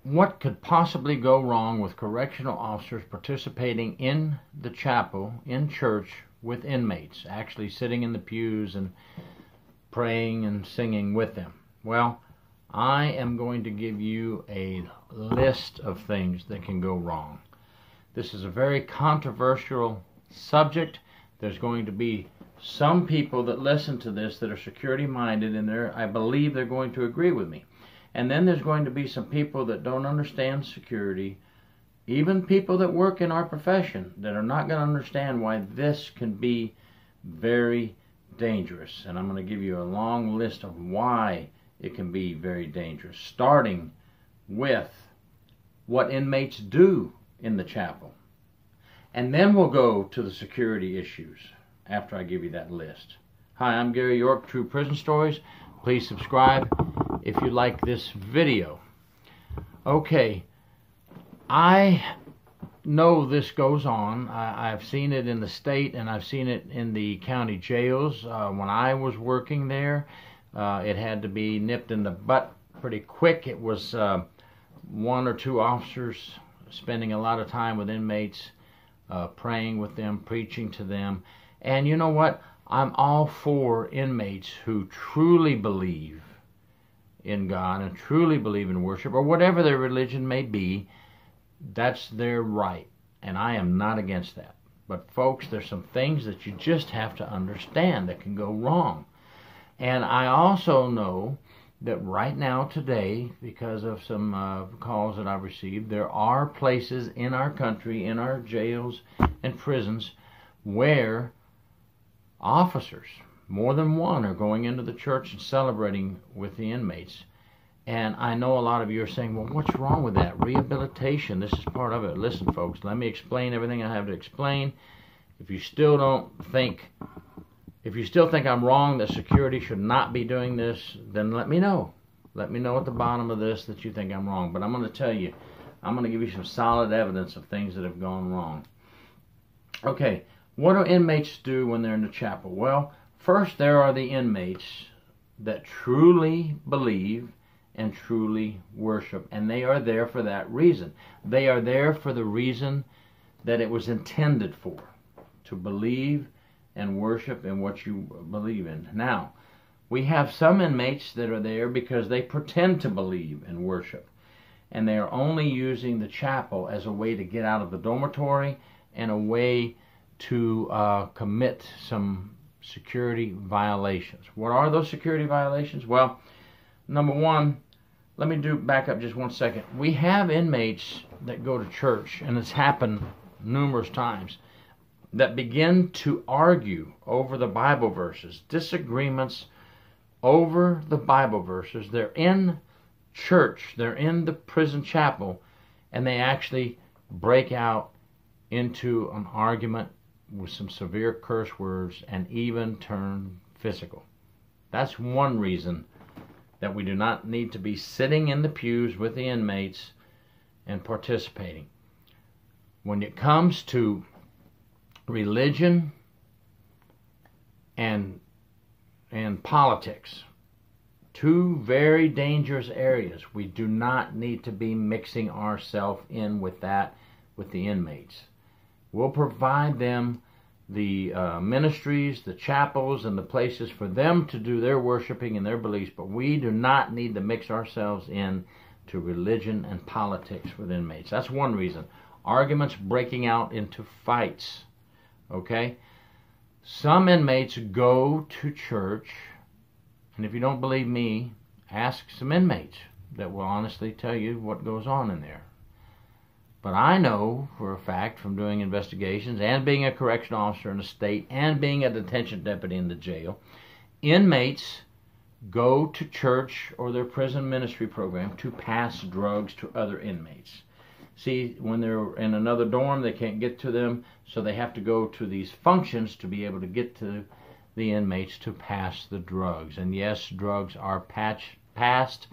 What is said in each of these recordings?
what could possibly go wrong with correctional officers participating in the chapel, in church, with inmates, actually sitting in the pews and praying and singing with them? Well, I am going to give you a list of things that can go wrong. This is a very controversial subject. There's going to be some people that listen to this that are security minded, and I believe they're going to agree with me. And then there's going to be some people that don't understand security, even people that work in our profession, that are not going to understand why this can be very dangerous. And I'm going to give you a long list of why it can be very dangerous, starting with what inmates do in the chapel. And then we'll go to the security issues after I give you that list. Hi, I'm Gary York, True Prison Stories. Please subscribe if you like this video. Okay, I know this goes on. I've seen it in the state, and I've seen it in the county jails. When I was working there, it had to be nipped in the butt pretty quick. It was one or two officers spending a lot of time with inmates, praying with them, preaching to them. And you know what? I'm all for inmates who truly believe in God and truly believe in worship, or whatever their religion may be. That's their right, and I am not against that. But folks, there's some things that you just have to understand that can go wrong. And I also know that right now today, because of some calls that I've received, there are places in our country, in our jails and prisons, where officers, more than one, are going into the church and celebrating with the inmates. And I know a lot of you are saying, well, what's wrong with that? Rehabilitation, this is part of it. Listen, folks, let me explain everything I have to explain. If you still think I'm wrong, that security should not be doing this, then let me know. Let me know at the bottom of this that you think I'm wrong. But I'm going to tell you, I'm going to give you some solid evidence of things that have gone wrong. Okay, what do inmates do when they're in the chapel? Well, first, there are the inmates that truly believe and truly worship, and they are there for that reason. They are there for the reason that it was intended for, to believe and worship in what you believe in. Now, we have some inmates that are there because they pretend to believe and worship, and they are only using the chapel as a way to get out of the dormitory and a way to commit some security violations. What are those security violations? Well, number one, let me back up just 1 second. We have inmates that go to church, and it's happened numerous times, that begin to argue over the Bible verses, disagreements over the Bible verses. They're in church, they're in the prison chapel, and they actually break out into an argument with some severe curse words and even turn physical. That's one reason that we do not need to be sitting in the pews with the inmates and participating. When it comes to religion and politics, two very dangerous areas, we do not need to be mixing ourselves in with that with the inmates. We'll provide them the ministries, the chapels, and the places for them to do their worshiping and their beliefs, but we do not need to mix ourselves in to religion and politics with inmates. That's one reason. Arguments breaking out into fights. Okay? Some inmates go to church, and if you don't believe me, ask some inmates that will honestly tell you what goes on in there. But I know for a fact from doing investigations and being a correctional officer in the state and being a detention deputy in the jail, inmates go to church or their prison ministry program to pass drugs to other inmates. See, when they're in another dorm, they can't get to them, so they have to go to these functions to be able to get to the inmates to pass the drugs. And yes, drugs are passed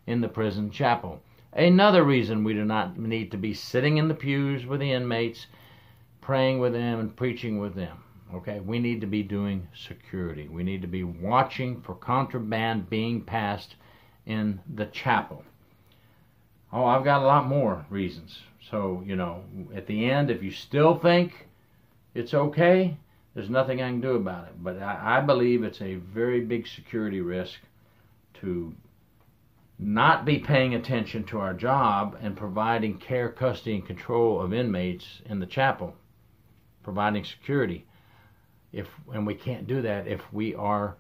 in the prison chapel. Another reason we do not need to be sitting in the pews with the inmates, praying with them and preaching with them. Okay, we need to be doing security. We need to be watching for contraband being passed in the chapel. Oh, I've got a lot more reasons. So, you know, at the end, if you still think it's okay, there's nothing I can do about it. But I believe it's a very big security risk to not be paying attention to our job and providing care, custody, and control of inmates in the chapel, providing security. And we can't do that if we are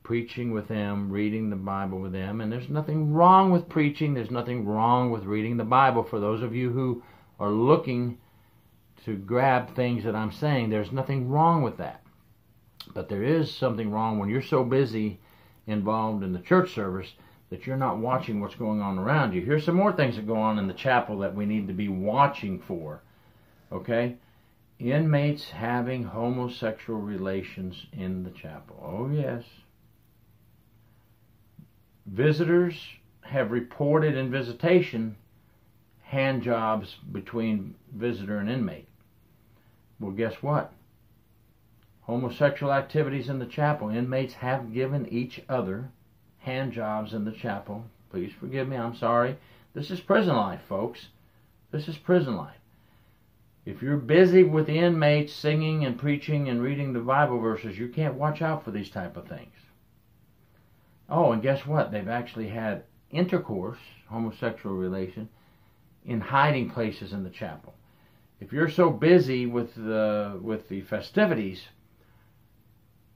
preaching with them, reading the Bible with them. And there's nothing wrong with preaching. There's nothing wrong with reading the Bible. For those of you who are looking to grab things that I'm saying, there's nothing wrong with that. But there is something wrong when you're so busy involved in the church service that you're not watching what's going on around you. Here's some more things that go on in the chapel that we need to be watching for. Okay? Inmates having homosexual relations in the chapel. Oh, yes. Visitors have reported in visitation hand jobs between visitor and inmate. Well, guess what? Homosexual activities in the chapel. Inmates have given each other hand jobs in the chapel. Please forgive me, I'm sorry. This is prison life, folks. This is prison life. If you're busy with the inmates singing and preaching and reading the Bible verses, you can't watch out for these type of things. Oh, and guess what? They've actually had intercourse, homosexual relation, in hiding places in the chapel. If you're so busy with the festivities,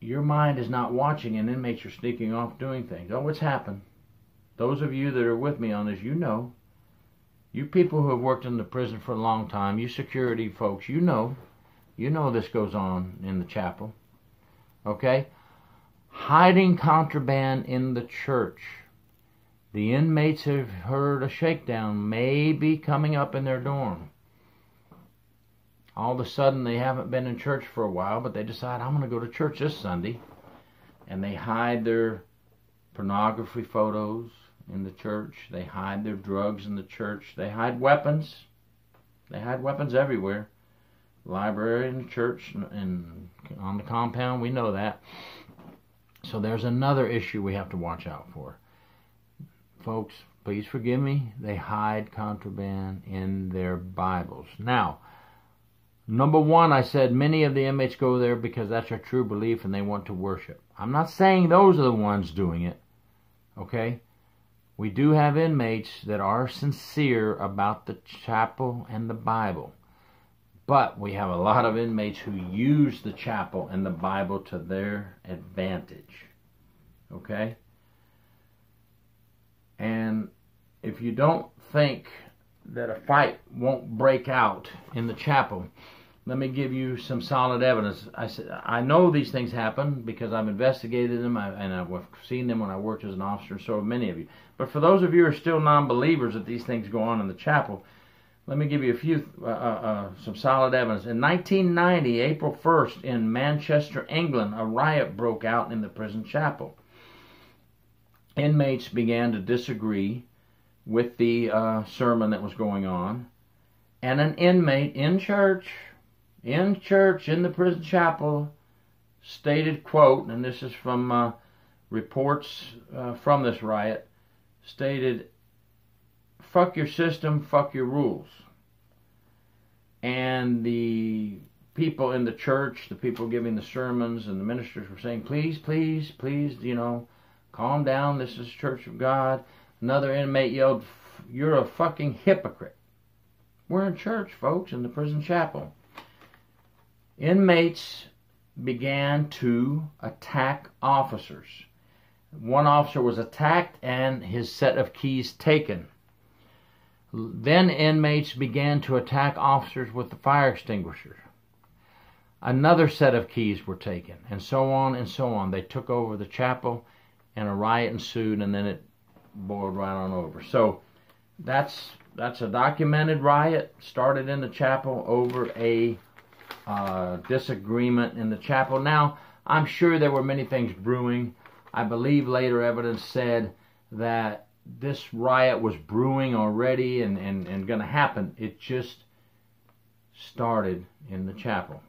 your mind is not watching, and inmates are sneaking off doing things. Oh, it's happened. Those of you that are with me on this, you know. You people who have worked in the prison for a long time, you security folks, you know this goes on in the chapel. Okay? Hiding contraband in the church. The inmates have heard a shakedown may be coming up in their dorm. All of a sudden, they haven't been in church for a while, but they decide, I'm going to go to church this Sunday. And they hide their pornography photos in the church. They hide their drugs in the church. They hide weapons. They hide weapons everywhere. Library and church and on the compound, we know that. So there's another issue we have to watch out for. Folks, please forgive me. They hide contraband in their Bibles. Now, number one, I said many of the inmates go there because that's their true belief and they want to worship. I'm not saying those are the ones doing it. Okay? We do have inmates that are sincere about the chapel and the Bible. But we have a lot of inmates who use the chapel and the Bible to their advantage. Okay? And if you don't think that a fight won't break out in the chapel, let me give you some solid evidence. I know these things happen because I've investigated them and I've seen them when I worked as an officer, and so have many of you. But for those of you who are still non-believers that these things go on in the chapel, let me give you a few, some solid evidence. In 1990, April 1st, in Manchester, England, a riot broke out in the prison chapel. Inmates began to disagree with the sermon that was going on, and an inmate in church, in the prison chapel, stated, quote, and this is from reports from this riot, stated, "Fuck your system, fuck your rules." And the people in the church, the people giving the sermons and the ministers were saying, please, please, please, calm down, this is Church of God. Another inmate yelled, "You're a fucking hypocrite." We're in church, folks, in the prison chapel. Inmates began to attack officers. One officer was attacked and his set of keys taken. Then inmates began to attack officers with the fire extinguishers. Another set of keys were taken, and so on and so on. They took over the chapel, and a riot ensued, and then it boiled right on over. So that's a documented riot, started in the chapel over a disagreement in the chapel. Now, I'm sure there were many things brewing. I believe later evidence said that this riot was brewing already and going to happen. It just started in the chapel.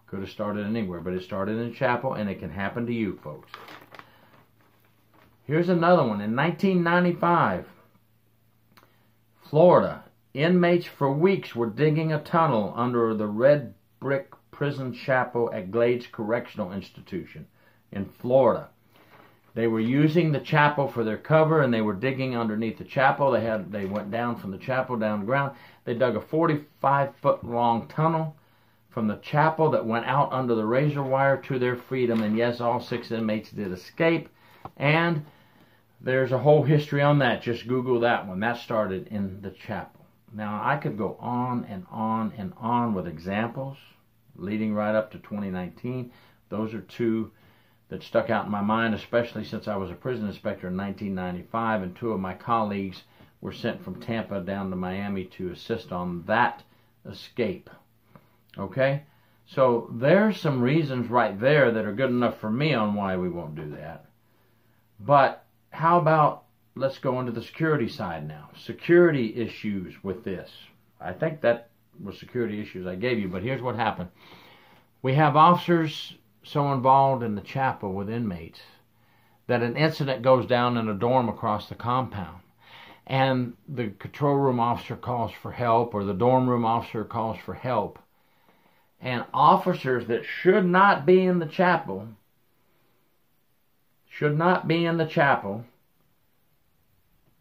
Could have started anywhere, but it started in the chapel, and it can happen to you, folks. Here's another one. In 1995, Florida. Inmates for weeks were digging a tunnel under the red brick prison chapel at Glades Correctional Institution in Florida. They were using the chapel for their cover, and they were digging underneath the chapel. They went down from the chapel down the ground. They dug a 45-foot long tunnel from the chapel that went out under the razor wire to their freedom. And yes, all 6 inmates did escape. And there's a whole history on that. Just Google that one. That started in the chapel. Now, I could go on and on and on with examples leading right up to 2019. Those are 2 that stuck out in my mind, especially since I was a prison inspector in 1995, and 2 of my colleagues were sent from Tampa down to Miami to assist on that escape. Okay? So there's some reasons right there that are good enough for me on why we won't do that. But how about, let's go into the security side now. Security issues with this. I think that was security issues I gave you, but here's what happened. We have officers so involved in the chapel with inmates that an incident goes down in a dorm across the compound, and the control room officer calls for help, or the dorm room officer calls for help, and officers that should not be in the chapel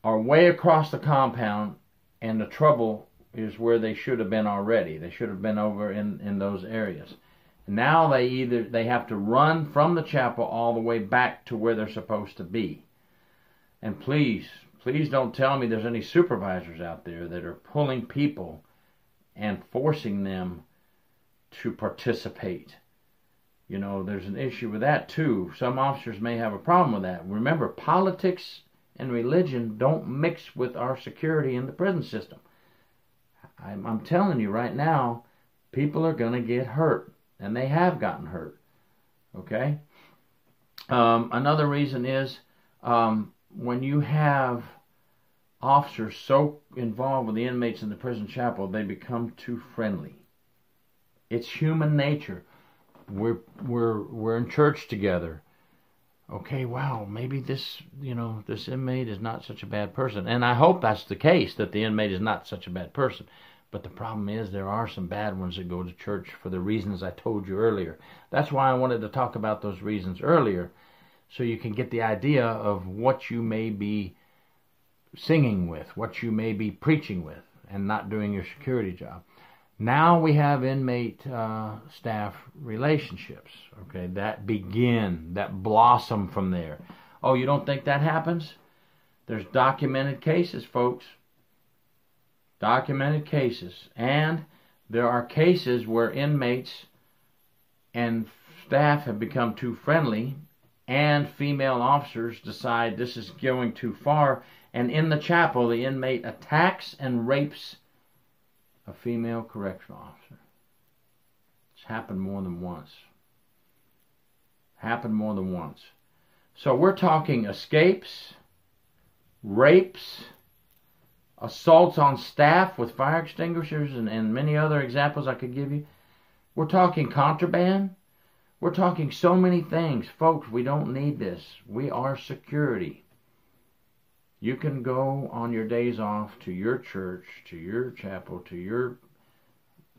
are way across the compound, and the trouble is where they should have been already. They should have been over in those areas. Now they have to run from the chapel all the way back to where they're supposed to be. And please don't tell me there's any supervisors out there that are pulling people and forcing them to participate. You know, there's an issue with that too. Some officers may have a problem with that. Remember, politics and religion don't mix with our security in the prison system. I'm telling you right now, people are going to get hurt. And they have gotten hurt. Okay? Another reason is when you have officers so involved with the inmates in the prison chapel, they become too friendly. It's human nature. We're in church together. Okay, wow, maybe this inmate is not such a bad person. And I hope that's the case, that the inmate is not such a bad person. But the problem is there are some bad ones that go to church for the reasons I told you earlier. That's why I wanted to talk about those reasons earlier, so you can get the idea of what you may be singing with, what you may be preaching with, and not doing your security job. Now we have inmate-staff relationships, okay, that blossom from there. Oh, you don't think that happens? There's documented cases, folks. Documented cases. And there are cases where inmates and staff have become too friendly, and female officers decide this is going too far, and in the chapel the inmate attacks and rapes a female correctional officer. It's happened more than once. So we're talking escapes, rapes, assaults on staff with fire extinguishers, and many other examples I could give you. We're talking contraband. We're talking so many things. Folks, we don't need this. We are security. You can go on your days off to your church, to your chapel, to your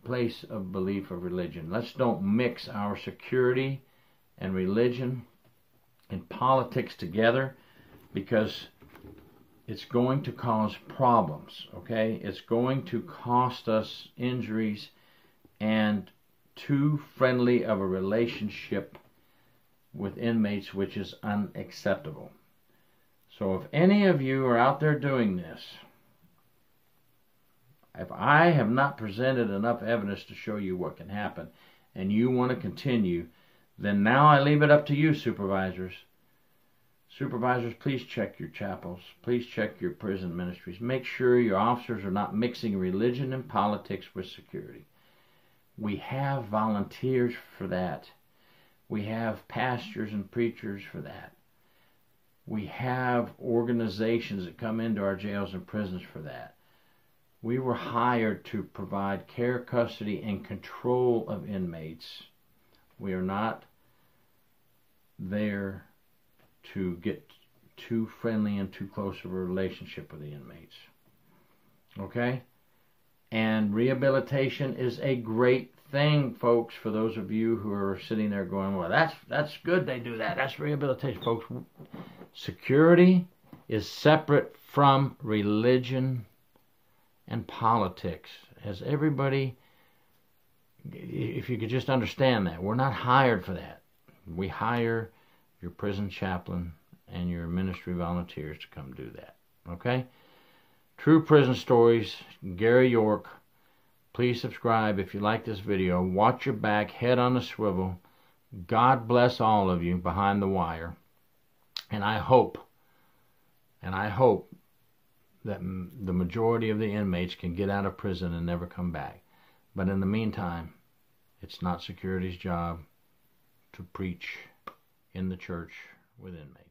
place of belief of religion. Let's don't mix our security and religion and politics together, because it's going to cause problems, okay? It's going to cost us injuries and too friendly of a relationship with inmates, which is unacceptable. So if any of you are out there doing this, if I have not presented enough evidence to show you what can happen, and you want to continue, then now I leave it up to you, supervisors. Supervisors, please check your chapels. Please check your prison ministries. Make sure your officers are not mixing religion and politics with security. We have volunteers for that. We have pastors and preachers for that. We have organizations that come into our jails and prisons for that. We were hired to provide care, custody, and control of inmates. We are not there to get too friendly and too close of a relationship with the inmates. Okay? And rehabilitation is a great thing, folks, for those of you who are sitting there going, well, that's good they do that. That's rehabilitation. Folks, security is separate from religion and politics. As everybody, if you could just understand that, we're not hired for that. We hire your prison chaplain and your ministry volunteers to come do that. Okay? True Prison Stories, Gary York. Please subscribe if you like this video. Watch your back, head on the swivel. God bless all of you behind the wire. And I hope that the majority of the inmates can get out of prison and never come back. But in the meantime, it's not security's job to preach in the church with inmates.